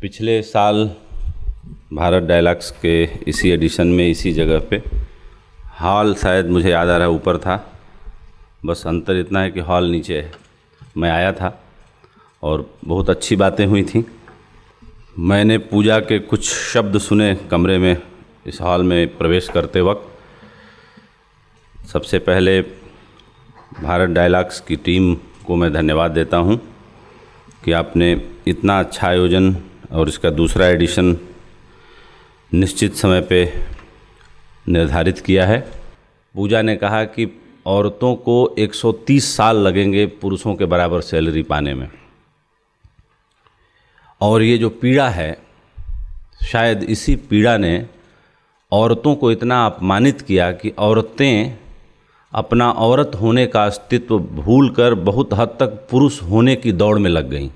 पिछले साल भारत डायलॉग्स के इसी एडिशन में इसी जगह पे हॉल शायद मुझे याद आ रहा है ऊपर था, बस अंतर इतना है कि हॉल नीचे है। मैं आया था और बहुत अच्छी बातें हुई थी। मैंने पूजा के कुछ शब्द सुने कमरे में, इस हॉल में प्रवेश करते वक्त। सबसे पहले भारत डायलॉग्स की टीम को मैं धन्यवाद देता हूं कि आपने इतना अच्छा आयोजन और इसका दूसरा एडिशन निश्चित समय पे निर्धारित किया है। पूजा ने कहा कि औरतों को 130 साल लगेंगे पुरुषों के बराबर सैलरी पाने में, और ये जो पीड़ा है, शायद इसी पीड़ा ने औरतों को इतना अपमानित किया कि औरतें अपना औरत होने का अस्तित्व भूलकर बहुत हद तक पुरुष होने की दौड़ में लग गईं।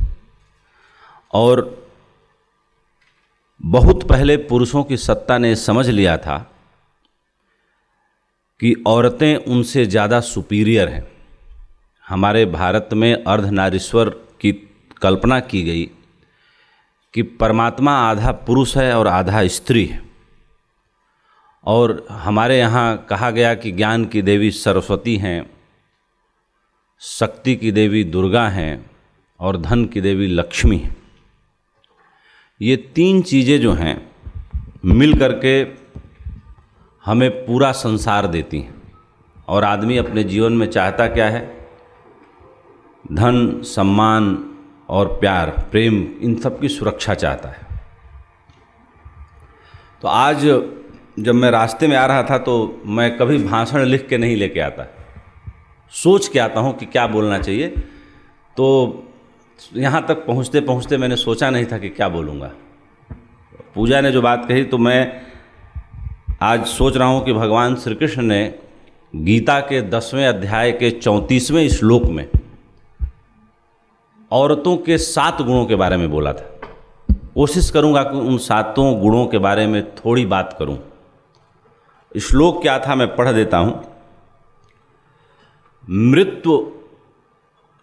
और बहुत पहले पुरुषों की सत्ता ने समझ लिया था कि औरतें उनसे ज़्यादा सुपीरियर हैं। हमारे भारत में अर्धनारीश्वर की कल्पना की गई कि परमात्मा आधा पुरुष है और आधा स्त्री है। और हमारे यहाँ कहा गया कि ज्ञान की देवी सरस्वती हैं, शक्ति की देवी दुर्गा हैं और धन की देवी लक्ष्मी हैं। ये तीन चीज़ें जो हैं मिल करके हमें पूरा संसार देती हैं। और आदमी अपने जीवन में चाहता क्या है? धन, सम्मान और प्यार, प्रेम, इन सब की सुरक्षा चाहता है। तो आज जब मैं रास्ते में आ रहा था तो मैं कभी भाषण लिख के नहीं लेके आता, सोच के आता हूँ कि क्या बोलना चाहिए। तो यहाँ तक पहुँचते पहुँचते मैंने सोचा नहीं था कि क्या बोलूँगा। पूजा ने जो बात कही तो मैं आज सोच रहा हूँ कि भगवान श्री कृष्ण ने गीता के 10वें अध्याय के 34वें श्लोक में औरतों के 7 गुणों के बारे में बोला था। कोशिश करूँगा कि उन 7 गुणों के बारे में थोड़ी बात करूँ। श्लोक क्या था मैं पढ़ देता हूँ। मृत्यु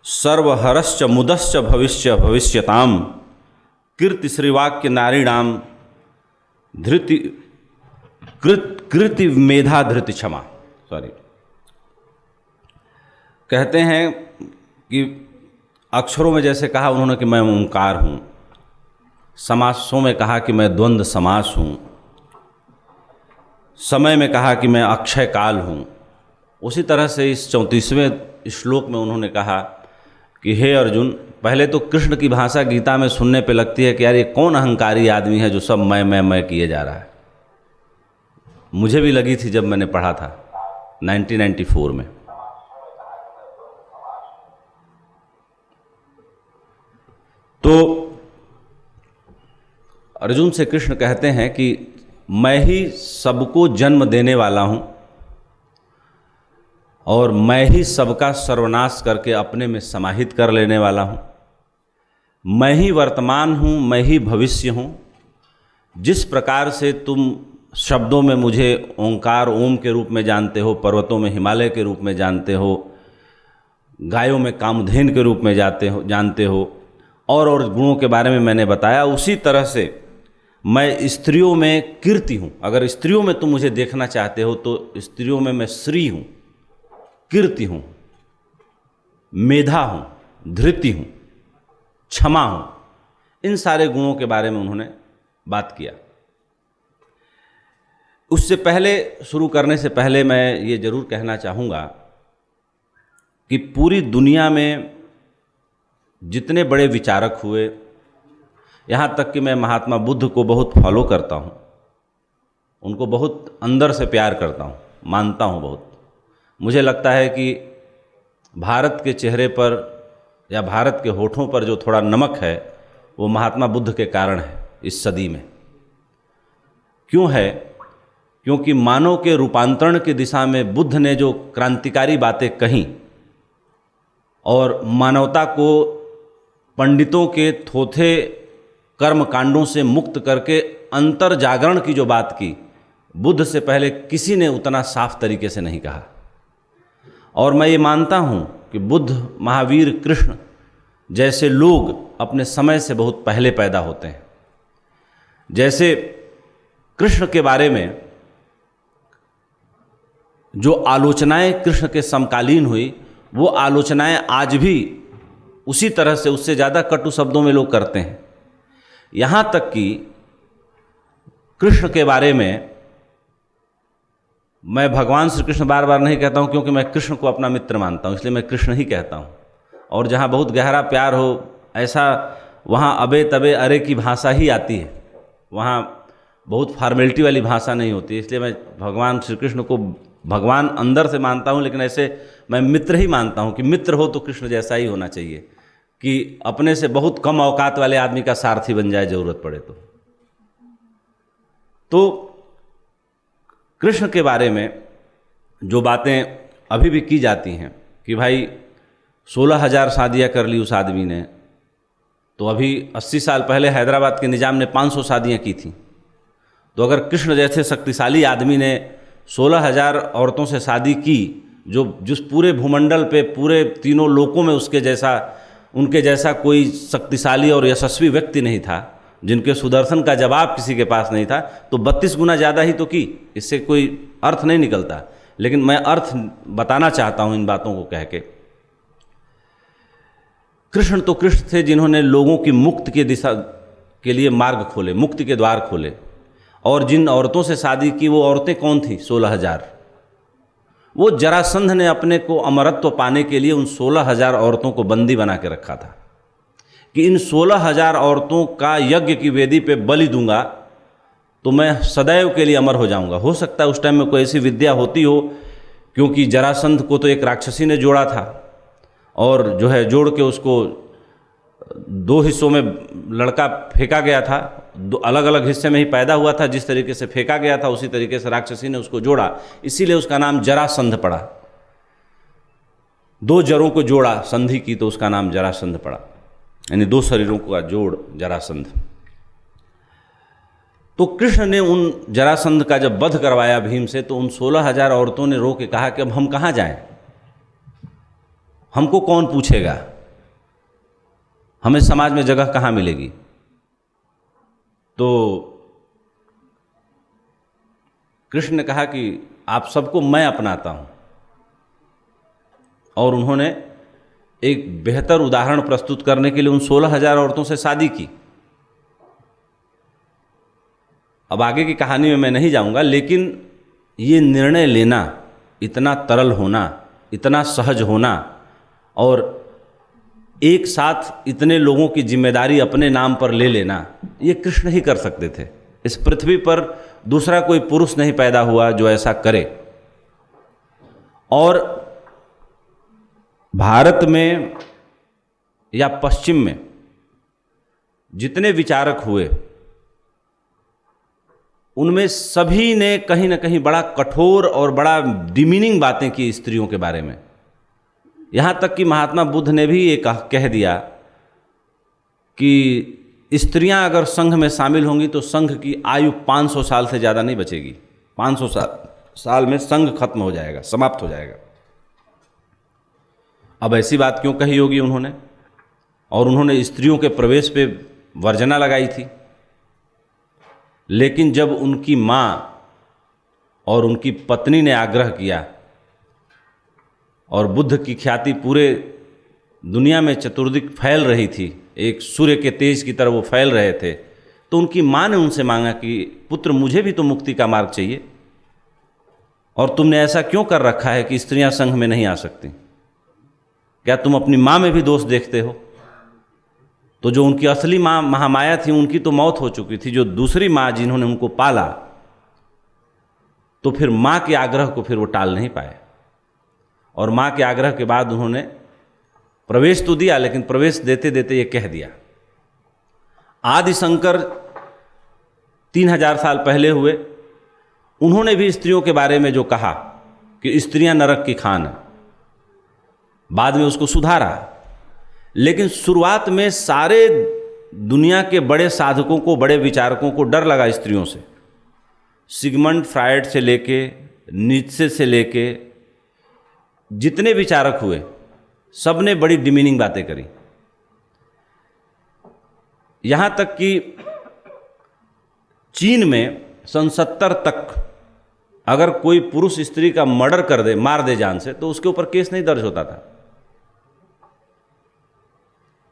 सर्वहरश्च मुदश्च भविष्य भविष्यताम कीर्ति श्रीवाक्य नारीणाम धृति कृति मेधा धृति क्षमा। कहते हैं कि अक्षरों में जैसे कहा उन्होंने कि मैं ओंकार हूँ, समासों में कहा कि मैं द्वंद्व समास हूँ, समय में कहा कि मैं अक्षय काल हूँ। उसी तरह से इस 34वें श्लोक में उन्होंने कहा कि हे अर्जुन, पहले तो कृष्ण की भाषा गीता में सुनने पे लगती है कि यार ये कौन अहंकारी आदमी है जो सब मैं किए जा रहा है। मुझे भी लगी थी जब मैंने पढ़ा था 1994 में। तो अर्जुन से कृष्ण कहते हैं कि मैं ही सबको जन्म देने वाला हूँ और मैं ही सबका सर्वनाश करके अपने में समाहित कर लेने वाला हूँ। मैं ही वर्तमान हूँ, मैं ही भविष्य हूँ। जिस प्रकार से तुम शब्दों में मुझे ओंकार ओम के रूप में जानते हो, पर्वतों में हिमालय के रूप में जानते हो, गायों में कामधेन के रूप में जानते हो और गुणों के बारे में मैंने बताया, उसी तरह से मैं स्त्रियों में कीर्ति हूँ। अगर स्त्रियों में तुम मुझे देखना चाहते हो तो स्त्रियों में मैं श्री हूँ, कीर्ति हूँ, मेधा हूँ, धृति हूँ, क्षमा हूँ। इन सारे गुणों के बारे में उन्होंने बात किया। उससे पहले, शुरू करने से पहले मैं ये जरूर कहना चाहूँगा कि पूरी दुनिया में जितने बड़े विचारक हुए, यहाँ तक कि मैं महात्मा बुद्ध को बहुत फॉलो करता हूँ, उनको बहुत अंदर से प्यार करता हूँ, मानता हूँ बहुत। मुझे लगता है कि भारत के चेहरे पर या भारत के होठों पर जो थोड़ा नमक है वो महात्मा बुद्ध के कारण है इस सदी में। क्यों है? क्योंकि मानव के रूपांतरण की दिशा में बुद्ध ने जो क्रांतिकारी बातें कहीं और मानवता को पंडितों के थोथे कर्म कांडों से मुक्त करके अंतर जागरण की जो बात की, बुद्ध से पहले किसी ने उतना साफ तरीके से नहीं कहा। और मैं ये मानता हूँ कि बुद्ध, महावीर, कृष्ण जैसे लोग अपने समय से बहुत पहले पैदा होते हैं। जैसे कृष्ण के बारे में जो आलोचनाएं कृष्ण के समकालीन हुई, वो आलोचनाएं आज भी उसी तरह से, उससे ज़्यादा कटु शब्दों में लोग करते हैं। यहाँ तक कि कृष्ण के बारे में मैं भगवान श्री कृष्ण बार बार नहीं कहता हूँ, क्योंकि मैं कृष्ण को अपना मित्र मानता हूँ, इसलिए मैं कृष्ण ही कहता हूँ। और जहाँ बहुत गहरा प्यार हो, ऐसा वहाँ अबे तबे अरे की भाषा ही आती है, वहाँ बहुत फॉर्मेलिटी वाली भाषा नहीं होती। इसलिए मैं भगवान श्री कृष्ण को भगवान अंदर से मानता हूँ, लेकिन ऐसे मैं मित्र ही मानता हूँ कि मित्र हो तो कृष्ण जैसा ही होना चाहिए, कि अपने से बहुत कम औकात वाले आदमी का सारथी बन जाए जरूरत पड़े तो कृष्ण के बारे में जो बातें अभी भी की जाती हैं कि भाई 16,000 शादियाँ कर ली उस आदमी ने, तो अभी 80 साल पहले हैदराबाद के निजाम ने 500 शादियाँ की थी। तो अगर कृष्ण जैसे शक्तिशाली आदमी ने 16,000 औरतों से शादी की, जो जिस पूरे भूमंडल पे, पूरे तीनों लोकों में उनके जैसा कोई शक्तिशाली और यशस्वी व्यक्ति नहीं था, जिनके सुदर्शन का जवाब किसी के पास नहीं था, तो 32 गुना ज़्यादा ही तो की। इससे कोई अर्थ नहीं निकलता, लेकिन मैं अर्थ बताना चाहता हूँ इन बातों को कह के। कृष्ण तो कृष्ण थे जिन्होंने लोगों की मुक्ति की दिशा के लिए मार्ग खोले, मुक्ति के द्वार खोले। और जिन औरतों से शादी की वो औरतें कौन थी? 16,000। वो जरासंध ने अपने को अमरत्व पाने के लिए उन 16,000 औरतों को बंदी बना के रखा था कि इन 16,000 औरतों का यज्ञ की वेदी पे बलि दूंगा तो मैं सदैव के लिए अमर हो जाऊंगा। हो सकता है उस टाइम में कोई ऐसी विद्या होती हो, क्योंकि जरासंध को तो एक राक्षसी ने जोड़ा था, और जो है जोड़ के उसको 2 हिस्सों में लड़का फेंका गया था, 2 अलग अलग हिस्से में ही पैदा हुआ था। जिस तरीके से फेंका गया था उसी तरीके से राक्षसी ने उसको जोड़ा, इसीलिए उसका नाम जरासंध पड़ा। 2 जड़ों को जोड़ा, संधि की, तो उसका नाम जरासंध पड़ा, यानी 2 शरीरों का जोड़ जरासंध। तो कृष्ण ने उन जरासंध का जब वध करवाया भीम से, तो उन 16,000 औरतों ने रो के कहा कि अब हम कहाँ जाएं, हमको कौन पूछेगा, हमें समाज में जगह कहाँ मिलेगी। तो कृष्ण ने कहा कि आप सबको मैं अपनाता हूं, और उन्होंने एक बेहतर उदाहरण प्रस्तुत करने के लिए उन 16,000 औरतों से शादी की। अब आगे की कहानी में मैं नहीं जाऊंगा, लेकिन ये निर्णय लेना, इतना तरल होना, इतना सहज होना, और एक साथ इतने लोगों की जिम्मेदारी अपने नाम पर ले लेना, ये कृष्ण ही कर सकते थे। इस पृथ्वी पर दूसरा कोई पुरुष नहीं पैदा हुआ जो ऐसा करे। और भारत में या पश्चिम में जितने विचारक हुए, उनमें सभी ने कहीं ना कहीं बड़ा कठोर और बड़ा डिमीनिंग बातें की स्त्रियों के बारे में। यहाँ तक कि महात्मा बुद्ध ने भी ये कह दिया कि स्त्रियां अगर संघ में शामिल होंगी तो संघ की आयु 500 साल से ज़्यादा नहीं बचेगी। 500 साल में संघ खत्म हो जाएगा, समाप्त हो जाएगा। अब ऐसी बात क्यों कही होगी उन्होंने? और उन्होंने स्त्रियों के प्रवेश पे वर्जना लगाई थी। लेकिन जब उनकी माँ और उनकी पत्नी ने आग्रह किया, और बुद्ध की ख्याति पूरे दुनिया में चतुर्दिक फैल रही थी, एक सूर्य के तेज की तरह वो फैल रहे थे, तो उनकी माँ ने उनसे मांगा कि पुत्र, मुझे भी तो मुक्ति का मार्ग चाहिए, और तुमने ऐसा क्यों कर रखा है कि स्त्रियां संघ में नहीं आ सकती? क्या तुम अपनी माँ में भी दोष देखते हो? तो जो उनकी असली माँ महामाया थी, उनकी तो मौत हो चुकी थी। जो दूसरी माँ जिन्होंने उनको पाला, तो फिर माँ के आग्रह को फिर वो टाल नहीं पाए, और माँ के आग्रह के बाद उन्होंने प्रवेश तो दिया, लेकिन प्रवेश देते देते ये कह दिया। आदि शंकर 3000 साल पहले हुए, उन्होंने भी स्त्रियों के बारे में जो कहा कि स्त्रियां नरक की खान है, बाद में उसको सुधारा। लेकिन शुरुआत में सारे दुनिया के बड़े साधकों को, बड़े विचारकों को डर लगा स्त्रियों से। सिगमंड फ्रायड से लेके, नीत्शे से लेके, जितने विचारक हुए, सब ने बड़ी डिमीनिंग बातें करी। यहाँ तक कि चीन में सन 70 तक अगर कोई पुरुष स्त्री का मर्डर कर दे, मार दे जान से, तो उसके ऊपर केस नहीं दर्ज होता था।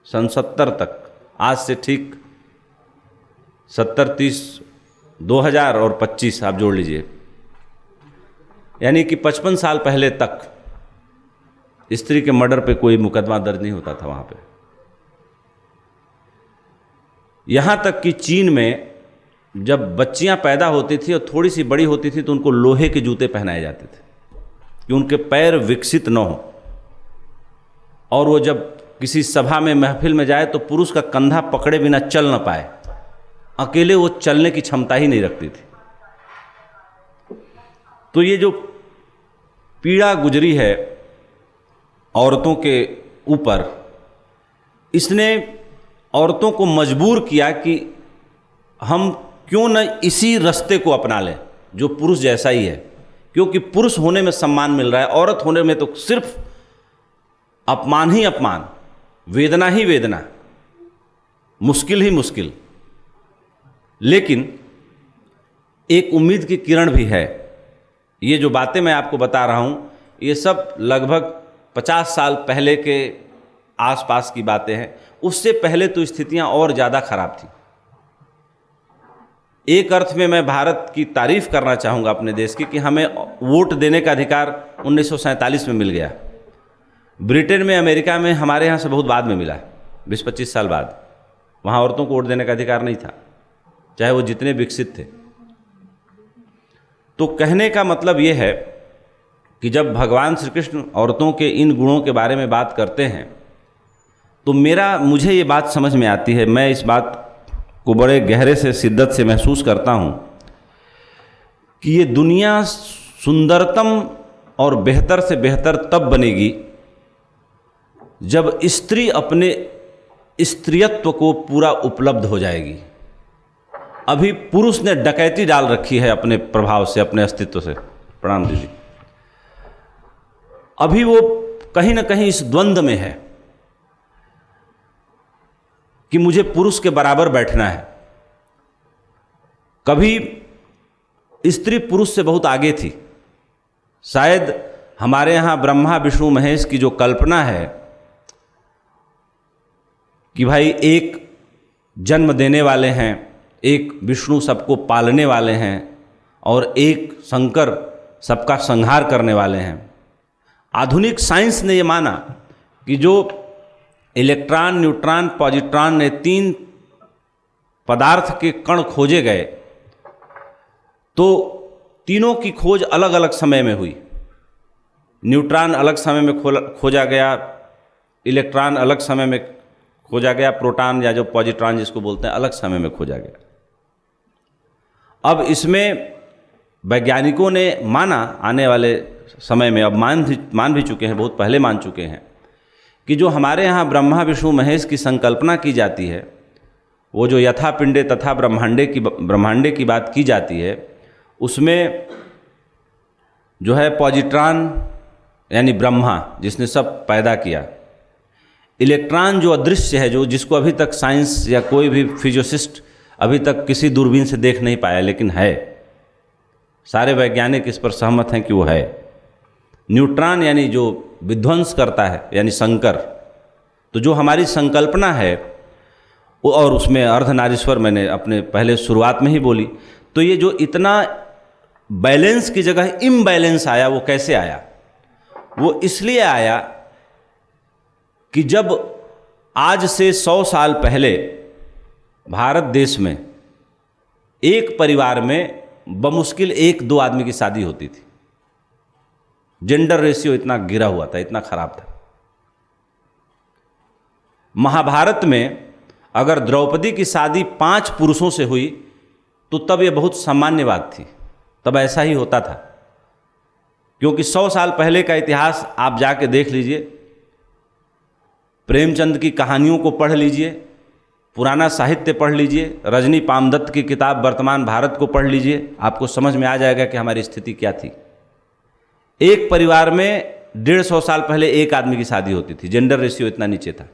सन 70 तक, आज से ठीक 70, 30, 2000 और 25 आप जोड़ लीजिए, यानी कि 55 साल पहले तक स्त्री के मर्डर पे कोई मुकदमा दर्ज नहीं होता था वहाँ पे। यहाँ तक कि चीन में जब बच्चियाँ पैदा होती थी और थोड़ी सी बड़ी होती थी तो उनको लोहे के जूते पहनाए जाते थे कि उनके पैर विकसित न हो, और वो जब किसी सभा में, महफिल में जाए तो पुरुष का कंधा पकड़े बिना चल न पाए, अकेले वो चलने की क्षमता ही नहीं रखती थी। तो ये जो पीड़ा गुजरी है औरतों के ऊपर, इसने औरतों को मजबूर किया कि हम क्यों न इसी रास्ते को अपना लें जो पुरुष जैसा ही है, क्योंकि पुरुष होने में सम्मान मिल रहा है, औरत होने में तो सिर्फ अपमान ही अपमान, वेदना ही वेदना, मुश्किल ही मुश्किल। लेकिन एक उम्मीद की किरण भी है। ये जो बातें मैं आपको बता रहा हूँ, ये सब लगभग 50 साल पहले के आसपास की बातें हैं। उससे पहले तो स्थितियाँ और ज़्यादा खराब थी। एक अर्थ में मैं भारत की तारीफ़ करना चाहूँगा अपने देश की कि हमें वोट देने का अधिकार 1947 में मिल गया। ब्रिटेन में, अमेरिका में हमारे यहाँ से बहुत बाद में मिला, 20-25 साल बाद। वहाँ औरतों को वोट देने का अधिकार नहीं था, चाहे वो जितने विकसित थे। तो कहने का मतलब ये है कि जब भगवान श्री कृष्ण औरतों के इन गुणों के बारे में बात करते हैं तो मुझे ये बात समझ में आती है, मैं इस बात को बड़े गहरे से शिद्दत से महसूस करता हूँ कि ये दुनिया सुंदरतम और बेहतर से बेहतर तब बनेगी जब स्त्री अपने स्त्रीत्व को पूरा उपलब्ध हो जाएगी। अभी पुरुष ने डकैती डाल रखी है अपने प्रभाव से, अपने अस्तित्व से। प्रणाम दीदी। अभी वो कहीं ना कहीं इस द्वंद्व में है कि मुझे पुरुष के बराबर बैठना है। कभी स्त्री पुरुष से बहुत आगे थी। शायद हमारे यहाँ ब्रह्मा विष्णु महेश की जो कल्पना है कि भाई एक जन्म देने वाले हैं, एक विष्णु सबको पालने वाले हैं और एक शंकर सबका संहार करने वाले हैं। आधुनिक साइंस ने ये माना कि जो इलेक्ट्रॉन, न्यूट्रॉन, पॉजिट्रॉन ने 3 पदार्थ के कण खोजे गए तो तीनों की खोज अलग अलग समय में हुई। न्यूट्रॉन अलग समय में खोजा गया, इलेक्ट्रॉन अलग समय में खोजा गया, प्रोटॉन या जो पॉजिट्रॉन जिसको बोलते हैं अलग समय में खोजा गया। अब इसमें वैज्ञानिकों ने माना, आने वाले समय में अब मान भी चुके हैं, बहुत पहले मान चुके हैं कि जो हमारे यहाँ ब्रह्मा विष्णु महेश की संकल्पना की जाती है, वो जो यथा पिंडे तथा ब्रह्मांडे की बात की जाती है, उसमें जो है पॉजिट्रॉन यानी ब्रह्मा जिसने सब पैदा किया, इलेक्ट्रॉन जो अदृश्य है, जो जिसको अभी तक साइंस या कोई भी फिजिसिस्ट अभी तक किसी दूरबीन से देख नहीं पाया, लेकिन है, सारे वैज्ञानिक इस पर सहमत हैं कि वो है। न्यूट्रॉन यानी जो विध्वंस करता है यानी शंकर। तो जो हमारी संकल्पना है वो, और उसमें अर्धनारीश्वर मैंने अपने पहले शुरुआत में ही बोली, तो ये जो इतना बैलेंस की जगह इम्बैलेंस आया, वो कैसे आया? वो इसलिए आया कि जब आज से 100 साल पहले भारत देश में एक परिवार में बमुश्किल 1-2 आदमी की शादी होती थी। जेंडर रेशियो इतना गिरा हुआ था, इतना खराब था। महाभारत में अगर द्रौपदी की शादी 5 पुरुषों से हुई तो तब यह बहुत सामान्य बात थी, तब ऐसा ही होता था। क्योंकि 100 साल पहले का इतिहास आप जाके देख लीजिए, प्रेमचंद की कहानियों को पढ़ लीजिए, पुराना साहित्य पढ़ लीजिए, रजनी पामदत्त की किताब वर्तमान भारत को पढ़ लीजिए, आपको समझ में आ जाएगा कि हमारी स्थिति क्या थी। एक परिवार में 150 साल पहले एक आदमी की शादी होती थी, जेंडर रेशियो इतना नीचे था।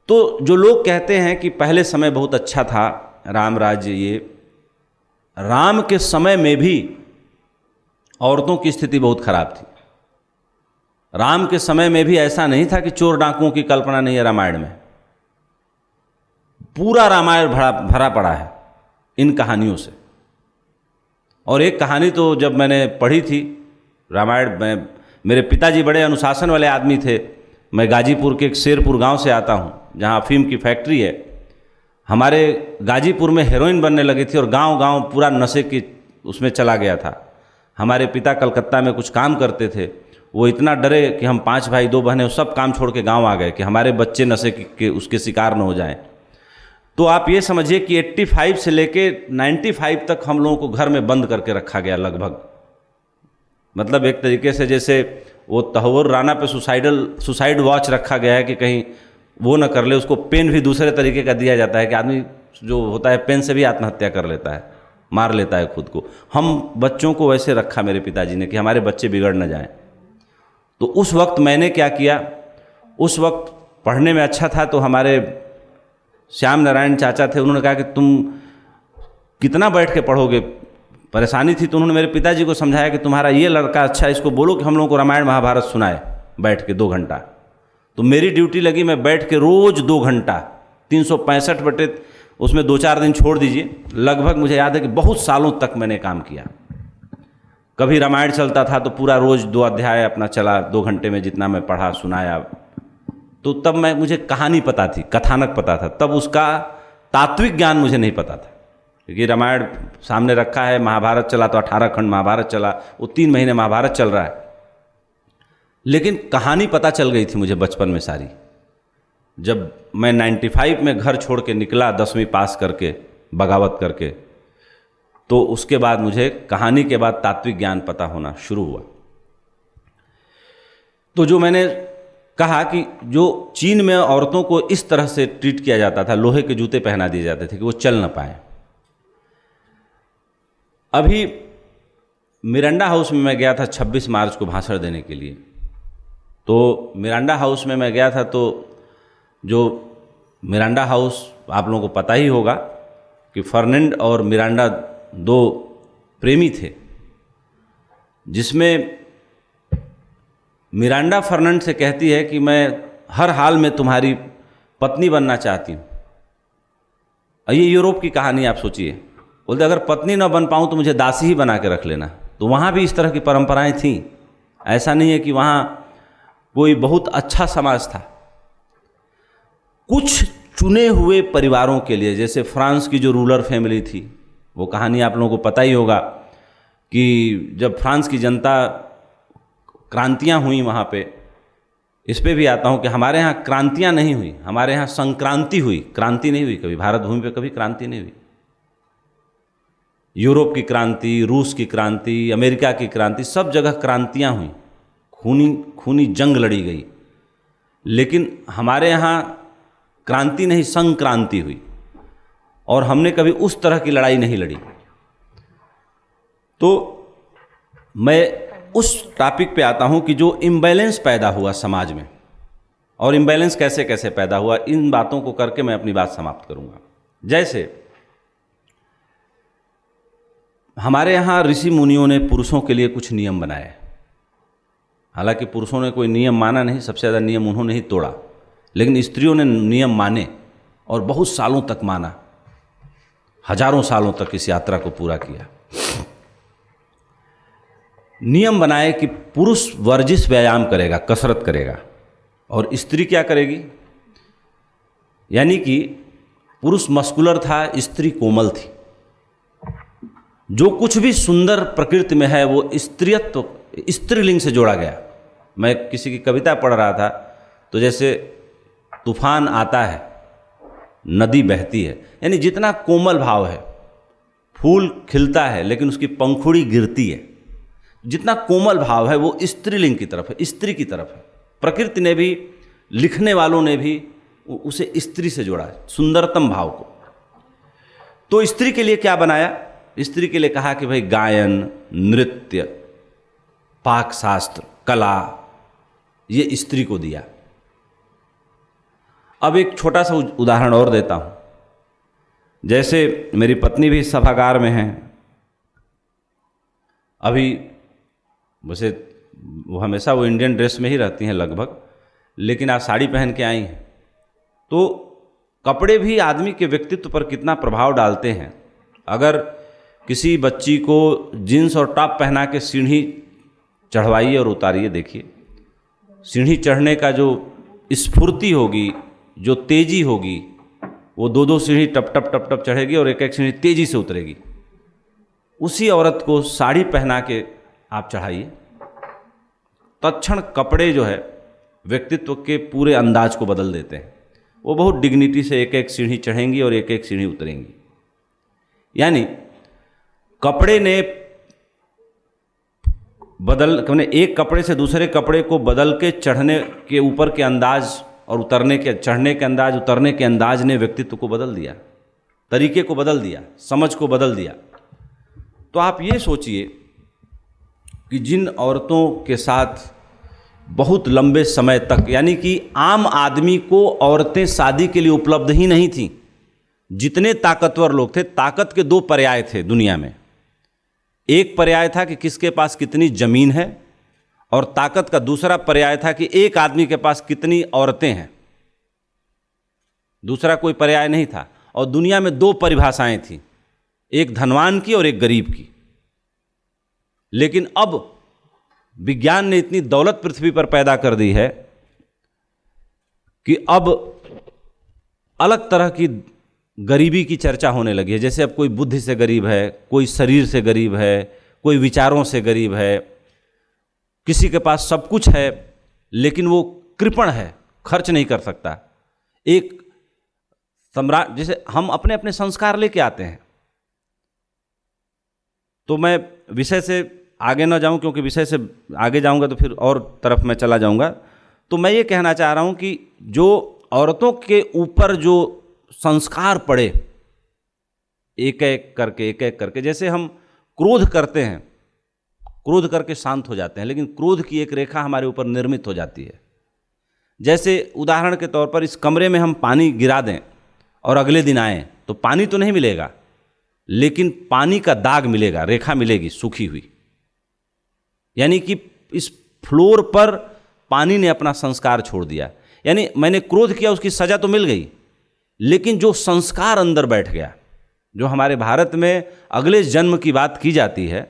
तो जो लोग कहते हैं कि पहले समय बहुत अच्छा था, राम राज्य, ये राम के समय में भी औरतों की स्थिति बहुत खराब थी। राम के समय में भी ऐसा नहीं था कि चोर डाकुओं की कल्पना नहीं है रामायण में। पूरा रामायण भरा पड़ा है इन कहानियों से। और एक कहानी तो जब मैंने पढ़ी थी रामायण में, मेरे पिताजी बड़े अनुशासन वाले आदमी थे। मैं गाजीपुर के एक शेरपुर गांव से आता हूं, जहां अफीम की फैक्ट्री है। हमारे गाजीपुर में हेरोइन बनने लगी थी और गांव-गांव पूरा नशे की उसमें चला गया था। हमारे पिता कलकत्ता में कुछ काम करते थे। वो इतना डरे कि हम 5 भाई 2 बहनें सब काम छोड़ के गांव आ गए कि हमारे बच्चे नशे के उसके शिकार न हो जाएं। तो आप ये समझिए कि 85 से लेके 95 तक हम लोगों को घर में बंद करके रखा गया लगभग। मतलब एक तरीके से जैसे वो तहव्वुर राना पे सुसाइड वॉच रखा गया है कि कहीं वो न कर ले। उसको पेन भी दूसरे तरीके का दिया जाता है कि आदमी जो होता है पेन से भी आत्महत्या कर लेता है, मार लेता है खुद को। हम बच्चों को वैसे रखा मेरे पिताजी ने कि हमारे बच्चे बिगड़ न जाएं। तो उस वक्त मैंने क्या किया, उस वक्त पढ़ने में अच्छा था, तो हमारे श्याम नारायण चाचा थे, उन्होंने कहा कि तुम कितना बैठ के पढ़ोगे, परेशानी थी। तो उन्होंने मेरे पिताजी को समझाया कि तुम्हारा ये लड़का अच्छा है, इसको बोलो कि हम लोगों को रामायण महाभारत सुनाए बैठ के 2 घंटा। तो मेरी ड्यूटी लगी, मैं बैठ के रोज 2 घंटा 365 बटे उसमें 2-4 दिन छोड़ दीजिए, लगभग मुझे याद है कि बहुत सालों तक मैंने काम किया। कभी रामायण चलता था तो पूरा रोज 2 अध्याय अपना चला, 2 घंटे में जितना मैं पढ़ा सुनाया। तो तब मुझे कहानी पता थी, कथानक पता था, तब उसका तात्विक ज्ञान मुझे नहीं पता था। क्योंकि रामायण सामने रखा है, महाभारत चला तो 18 खंड महाभारत चला, वो 3 महीने महाभारत चल रहा है, लेकिन कहानी पता चल गई थी मुझे बचपन में सारी। जब मैं 95 में घर छोड़ के निकला 10वीं पास करके, बगावत करके, तो उसके बाद मुझे कहानी के बाद तात्विक ज्ञान पता होना शुरू हुआ। तो जो मैंने कहा कि जो चीन में औरतों को इस तरह से ट्रीट किया जाता था, लोहे के जूते पहना दिए जाते थे कि वो चल ना पाए। अभी मिरांडा हाउस में मैं गया था 26 मार्च को भाषण देने के लिए। तो मिरांडा हाउस में मैं गया था, तो जो मिरांडा हाउस आप लोगों को पता ही होगा कि फर्नांड और मिरांडा 2 प्रेमी थे, जिसमें मिरांडा फर्नांड से कहती है कि मैं हर हाल में तुम्हारी पत्नी बनना चाहती हूँ। ये यूरोप की कहानी आप सोचिए। बोलते अगर पत्नी ना बन पाऊँ तो मुझे दासी ही बना के रख लेना। तो वहाँ भी इस तरह की परंपराएं थीं। ऐसा नहीं है कि वहाँ कोई बहुत अच्छा समाज था। कुछ चुने हुए परिवारों के लिए, जैसे फ्रांस की जो रूलर फैमिली थी, वो कहानी आप लोगों को पता ही होगा कि जब फ्रांस की जनता क्रांतियाँ हुई वहाँ पे, इस पे भी आता हूँ कि हमारे यहाँ क्रांतियाँ नहीं हुई, हमारे यहाँ संक्रांति हुई, क्रांति नहीं हुई कभी। भारत भूमि पे कभी क्रांति नहीं हुई। यूरोप की क्रांति, रूस की क्रांति, अमेरिका की क्रांति, सब जगह क्रांतियाँ हुई, खूनी जंग लड़ी गई। लेकिन हमारे यहाँ क्रांति नहीं, संक्रांति हुई, और हमने कभी उस तरह की लड़ाई नहीं लड़ी। तो मैं उस टॉपिक पे आता हूं कि जो इम्बैलेंस पैदा हुआ समाज में, और इम्बैलेंस कैसे कैसे पैदा हुआ, इन बातों को करके मैं अपनी बात समाप्त करूंगा। जैसे हमारे यहाँ ऋषि मुनियों ने पुरुषों के लिए कुछ नियम बनाए। हालांकि पुरुषों ने कोई नियम माना नहीं, सबसे ज़्यादा नियम उन्होंने ही तोड़ा, लेकिन स्त्रियों ने नियम माने और बहुत सालों तक माना, हजारों सालों तक इस यात्रा को पूरा किया। नियम बनाए कि पुरुष वर्जिश व्यायाम करेगा, कसरत करेगा, और स्त्री क्या करेगी। यानी कि पुरुष मस्कुलर था, स्त्री कोमल थी। जो कुछ भी सुंदर प्रकृति में है वो स्त्रीत्व, स्त्रीलिंग से जोड़ा गया। मैं किसी की कविता पढ़ रहा था, तो जैसे तूफान आता है, नदी बहती है, यानी जितना कोमल भाव है, फूल खिलता है लेकिन उसकी पंखुड़ी गिरती है, जितना कोमल भाव है वो स्त्रीलिंग की तरफ है, स्त्री की तरफ है। प्रकृति ने भी, लिखने वालों ने भी उसे स्त्री से जोड़ा है, सुंदरतम भाव को। तो स्त्री के लिए क्या बनाया, स्त्री के लिए कहा कि भाई गायन, नृत्य, पाक शास्त्र, कला, ये स्त्री को दिया। अब एक छोटा सा उदाहरण और देता हूँ। जैसे मेरी पत्नी भी सभागार में हैं, अभी वैसे वो हमेशा वो इंडियन ड्रेस में ही रहती हैं लगभग, लेकिन आज साड़ी पहन के आई हैं। तो कपड़े भी आदमी के व्यक्तित्व पर कितना प्रभाव डालते हैं। अगर किसी बच्ची को जीन्स और टॉप पहना के सीढ़ी चढ़वाइए और उतारिए, देखिए सीढ़ी चढ़ने का जो स्फूर्ति होगी, जो तेजी होगी, वो दो दो सीढ़ी टप टप टप टप चढ़ेगी और एक एक सीढ़ी तेजी से उतरेगी। उसी औरत को साड़ी पहना के आप चढ़ाइए, तत्क्षण कपड़े जो है व्यक्तित्व के पूरे अंदाज को बदल देते हैं। वो बहुत डिग्निटी से एक एक सीढ़ी चढ़ेंगी और एक एक सीढ़ी उतरेंगी। यानी कपड़े ने एक कपड़े से दूसरे कपड़े को बदल के चढ़ने के ऊपर के अंदाज और चढ़ने के अंदाज, उतरने के अंदाज ने व्यक्तित्व को बदल दिया, तरीके को बदल दिया, समझ को बदल दिया। तो आप ये सोचिए कि जिन औरतों के साथ बहुत लंबे समय तक, यानी कि आम आदमी को औरतें शादी के लिए उपलब्ध ही नहीं थीं। जितने ताकतवर लोग थे, ताकत के दो पर्याय थे दुनिया में। एक पर्याय था कि किसके पास कितनी जमीन है, और ताकत का दूसरा पर्याय था कि एक आदमी के पास कितनी औरतें हैं। दूसरा कोई पर्याय नहीं था। और दुनिया में दो परिभाषाएं थी, एक धनवान की और एक गरीब की। लेकिन अब विज्ञान ने इतनी दौलत पृथ्वी पर पैदा कर दी है कि अब अलग तरह की गरीबी की चर्चा होने लगी है। जैसे अब कोई बुद्धि से गरीब है, कोई शरीर से गरीब है, कोई विचारों से गरीब है, किसी के पास सब कुछ है लेकिन वो कृपण है, खर्च नहीं कर सकता। एक सम्राट, जैसे हम अपने अपने संस्कार लेके आते हैं। तो मैं विषय से आगे ना जाऊं, क्योंकि विषय से आगे जाऊंगा तो फिर और तरफ मैं चला जाऊंगा। तो मैं ये कहना चाह रहा हूं कि जो औरतों के ऊपर जो संस्कार पड़े, एक एक करके, जैसे हम क्रोध करते हैं, क्रोध करके शांत हो जाते हैं, लेकिन क्रोध की एक रेखा हमारे ऊपर निर्मित हो जाती है। जैसे उदाहरण के तौर पर इस कमरे में हम पानी गिरा दें और अगले दिन आएँ तो पानी तो नहीं मिलेगा, लेकिन पानी का दाग मिलेगा, रेखा मिलेगी सूखी हुई। यानी कि इस फ्लोर पर पानी ने अपना संस्कार छोड़ दिया। यानी मैंने क्रोध किया, उसकी सजा तो मिल गई, लेकिन जो संस्कार अंदर बैठ गया, जो हमारे भारत में अगले जन्म की बात की जाती है,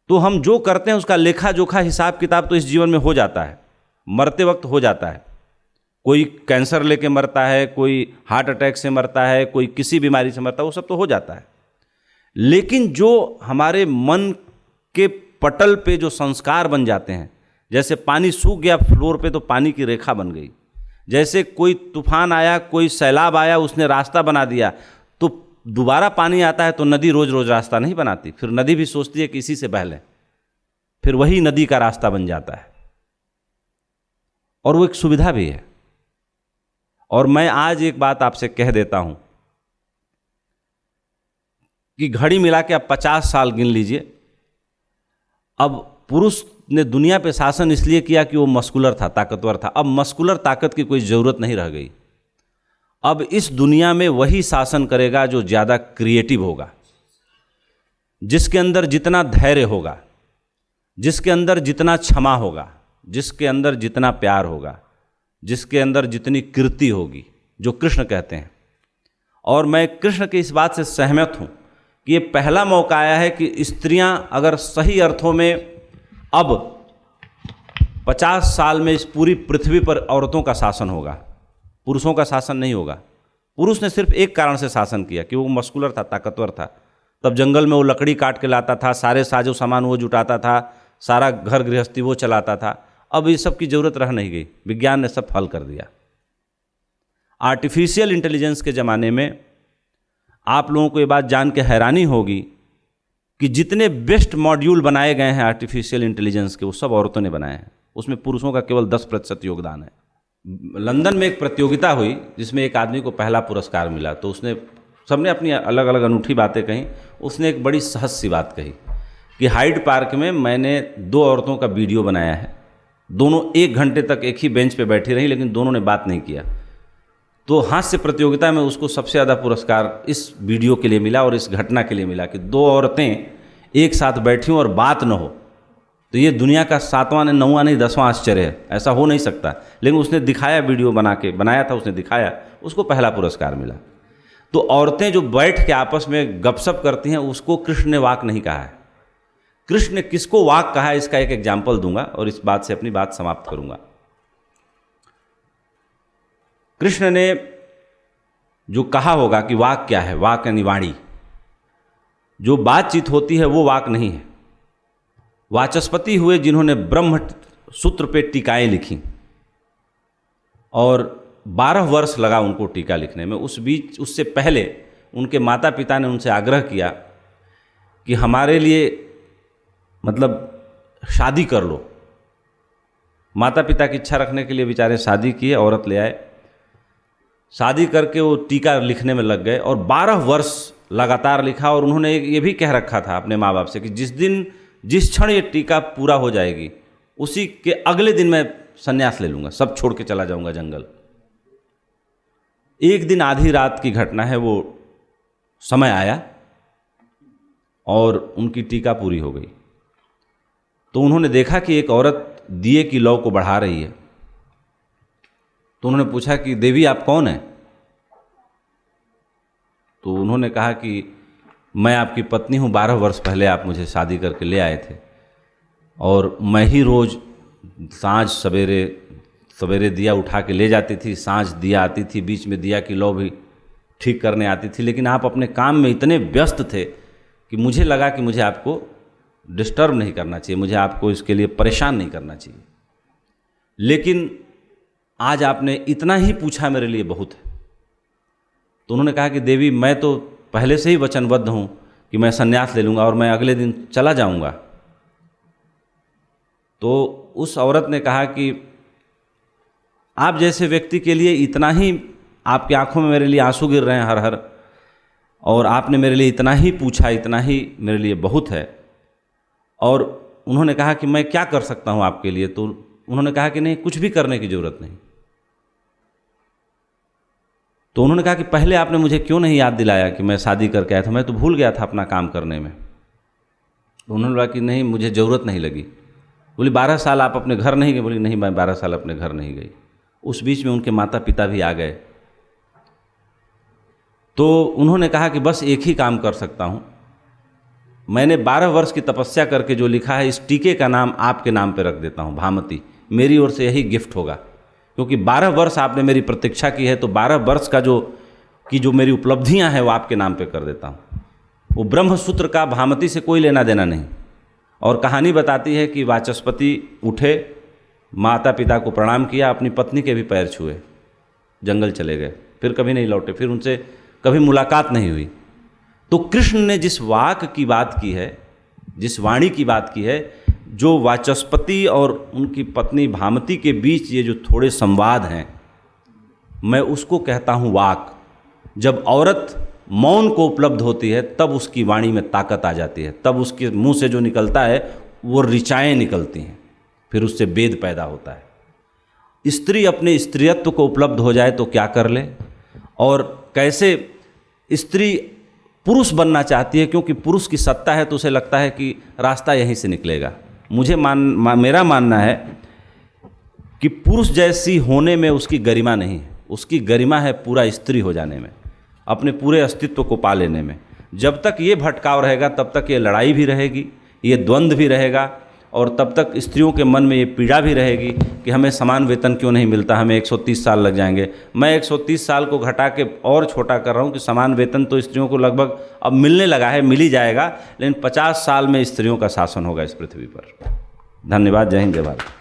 तो हम जो करते हैं उसका लेखा जोखा हिसाब किताब तो इस जीवन में हो जाता है, मरते वक्त हो जाता है। कोई कैंसर लेके मरता है, कोई हार्ट अटैक से मरता है, कोई किसी बीमारी से मरता है, वो सब तो हो जाता है। लेकिन जो हमारे मन के पटल पे जो संस्कार बन जाते हैं, जैसे पानी सूख गया फ्लोर पे तो पानी की रेखा बन गई। जैसे कोई तूफान आया, कोई सैलाब आया, उसने रास्ता बना दिया, तो दोबारा पानी आता है तो नदी रोज रोज रास्ता नहीं बनाती, फिर नदी भी सोचती है कि इसी से बह लें, फिर वही नदी का रास्ता बन जाता है। और वो एक सुविधा भी है। और मैं आज एक बात आपसे कह देता हूं कि घड़ी मिला के आप 50 साल गिन लीजिए। अब पुरुष ने दुनिया पे शासन इसलिए किया कि वो मस्कुलर था, ताकतवर था। अब मस्कुलर ताकत की कोई ज़रूरत नहीं रह गई। अब इस दुनिया में वही शासन करेगा जो ज़्यादा क्रिएटिव होगा, जिसके अंदर जितना धैर्य होगा, जिसके अंदर जितना क्षमा होगा, जिसके अंदर जितना प्यार होगा, जिसके अंदर जितनी कीर्ति होगी, जो कृष्ण कहते हैं। और मैं कृष्ण की इस बात से सहमत हूँ कि ये पहला मौका आया है कि स्त्रियां अगर सही अर्थों में अब 50 साल में इस पूरी पृथ्वी पर औरतों का शासन होगा, पुरुषों का शासन नहीं होगा। पुरुष ने सिर्फ एक कारण से शासन किया कि वो मस्कुलर था, ताकतवर था। तब जंगल में वो लकड़ी काट के लाता था, सारे साजो सामान वो जुटाता था, सारा घर गृहस्थी वो चलाता था। अब ये सब की जरूरत रह नहीं गई, विज्ञान ने सब हल कर दिया। आर्टिफिशियल इंटेलिजेंस के ज़माने में आप लोगों को ये बात जान के हैरानी होगी कि जितने बेस्ट मॉड्यूल बनाए गए हैं आर्टिफिशियल इंटेलिजेंस के, वो सब औरतों ने बनाए हैं। उसमें पुरुषों का केवल 10% योगदान है। लंदन में एक प्रतियोगिता हुई जिसमें एक आदमी को पहला पुरस्कार मिला, तो उसने सबने अपनी अलग अलग अनूठी बातें कहीं। उसने एक बड़ी सहज सी बात कही कि हाइड पार्क में मैंने 2 औरतों का वीडियो बनाया है दोनों 1 घंटे तक एक ही बेंच पे बैठी रही, लेकिन दोनों ने बात नहीं किया। तो हास्य प्रतियोगिता में उसको सबसे ज़्यादा पुरस्कार इस वीडियो के लिए मिला और इस घटना के लिए मिला कि 2 औरतें एक साथ बैठी हों और बात न हो। तो ये दुनिया का 7वां नहीं 9वां नहीं 10वां आश्चर्य है, ऐसा हो नहीं सकता। लेकिन उसने दिखाया, वीडियो बनाया था, उसने दिखाया, उसको पहला पुरस्कार मिला। तो औरतें जो बैठ के आपस में गपशप करती हैं, उसको कृष्ण ने वाक नहीं कहा है। कृष्ण ने किसको वाक कहा है, इसका एक एग्जाम्पल दूंगा और इस बात से अपनी बात समाप्त करूंगा। कृष्ण ने जो कहा होगा कि वाक क्या है, वाक यानी वाणी, जो बातचीत होती है वो वाक नहीं है। वाचस्पति हुए जिन्होंने ब्रह्म सूत्र पे टीकाएं लिखी और 12 वर्ष लगा उनको टीका लिखने में। उससे पहले उनके माता पिता ने उनसे आग्रह किया कि हमारे लिए मतलब शादी कर लो। माता पिता की इच्छा रखने के लिए बेचारे शादी किए, औरत ले आए, शादी करके वो टीका लिखने में लग गए और 12 वर्ष लगातार लिखा। और उन्होंने ये भी कह रखा था अपने माँ बाप से कि जिस क्षण ये टीका पूरा हो जाएगी उसी के अगले दिन मैं संन्यास ले लूँगा, सब छोड़ के चला जाऊँगा जंगल। एक दिन आधी रात की घटना है, वो समय आया और उनकी टीका पूरी हो गई। तो उन्होंने देखा कि एक औरत दिए की लौ को बढ़ा रही है। तो उन्होंने पूछा कि देवी आप कौन हैं? तो उन्होंने कहा कि मैं आपकी पत्नी हूँ, 12 वर्ष पहले आप मुझे शादी करके ले आए थे और मैं ही रोज़ साँझ सवेरे दिया उठा के ले जाती थी, साँझ दिया आती थी, बीच में दिया की लौ भी ठीक करने आती थी। लेकिन आप अपने काम में इतने व्यस्त थे कि मुझे लगा कि मुझे आपको डिस्टर्ब नहीं करना चाहिए, मुझे आपको इसके लिए परेशान नहीं करना चाहिए। लेकिन आज आपने इतना ही पूछा, मेरे लिए बहुत है। तो उन्होंने कहा कि देवी मैं तो पहले से ही वचनबद्ध हूँ कि मैं संन्यास ले लूँगा और मैं अगले दिन चला जाऊँगा। तो उस औरत ने कहा कि आप जैसे व्यक्ति के लिए इतना ही, आपकी आंखों में मेरे लिए आंसू गिर रहे हैं हर हर, और आपने मेरे लिए इतना ही पूछा, इतना ही मेरे लिए बहुत है। और उन्होंने कहा कि मैं क्या कर सकता हूँ आपके लिए? तो उन्होंने कहा कि नहीं, कुछ भी करने की ज़रूरत नहीं। तो उन्होंने कहा कि पहले आपने मुझे क्यों नहीं याद दिलाया कि मैं शादी करके आया था, मैं तो भूल गया था अपना काम करने में। तो उन्होंने कहा कि नहीं, मुझे ज़रूरत नहीं लगी। बोली 12 साल आप अपने घर नहीं गए? बोली नहीं, मैं 12 साल अपने घर नहीं गई। उस बीच में उनके माता पिता भी आ गए। तो उन्होंने कहा कि बस एक ही काम कर सकता हूँ, मैंने 12 वर्ष की तपस्या करके जो लिखा है, इस टीके का नाम आपके नाम पे रख देता हूँ, भामती। मेरी ओर से यही गिफ्ट होगा, क्योंकि 12 वर्ष आपने मेरी प्रतीक्षा की है, तो 12 वर्ष का जो मेरी उपलब्धियां हैं वो आपके नाम पे कर देता हूँ। वो ब्रह्म सूत्र का भामती से कोई लेना देना नहीं। और कहानी बताती है कि वाचस्पति उठे, माता पिता को प्रणाम किया, अपनी पत्नी के भी पैर छुए, जंगल चले गए, फिर कभी नहीं लौटे, फिर उनसे कभी मुलाकात नहीं हुई। तो कृष्ण ने जिस वाक की बात की है, जिस वाणी की बात की है, जो वाचस्पति और उनकी पत्नी भामती के बीच ये जो थोड़े संवाद हैं, मैं उसको कहता हूँ वाक। जब औरत मौन को उपलब्ध होती है तब उसकी वाणी में ताकत आ जाती है, तब उसके मुंह से जो निकलता है वो ऋचाएँ निकलती हैं, फिर उससे वेद पैदा होता है। स्त्री अपने स्त्रीत्व को उपलब्ध हो जाए तो क्या कर ले, और कैसे स्त्री पुरुष बनना चाहती है, क्योंकि पुरुष की सत्ता है तो उसे लगता है कि रास्ता यहीं से निकलेगा। मेरा मानना है कि पुरुष जैसी होने में उसकी गरिमा नहीं है, उसकी गरिमा है पूरा स्त्री हो जाने में, अपने पूरे अस्तित्व को पा लेने में। जब तक ये भटकाव रहेगा तब तक ये लड़ाई भी रहेगी, ये द्वंद्व भी रहेगा, और तब तक स्त्रियों के मन में ये पीड़ा भी रहेगी कि हमें समान वेतन क्यों नहीं मिलता, हमें 130 साल लग जाएंगे। मैं 130 साल को घटा के और छोटा कर रहा हूँ कि समान वेतन तो स्त्रियों को लगभग अब मिलने लगा है, मिल ही जाएगा, लेकिन 50 साल में स्त्रियों का शासन होगा इस पृथ्वी पर। धन्यवाद। जय हिंद, जय भारत।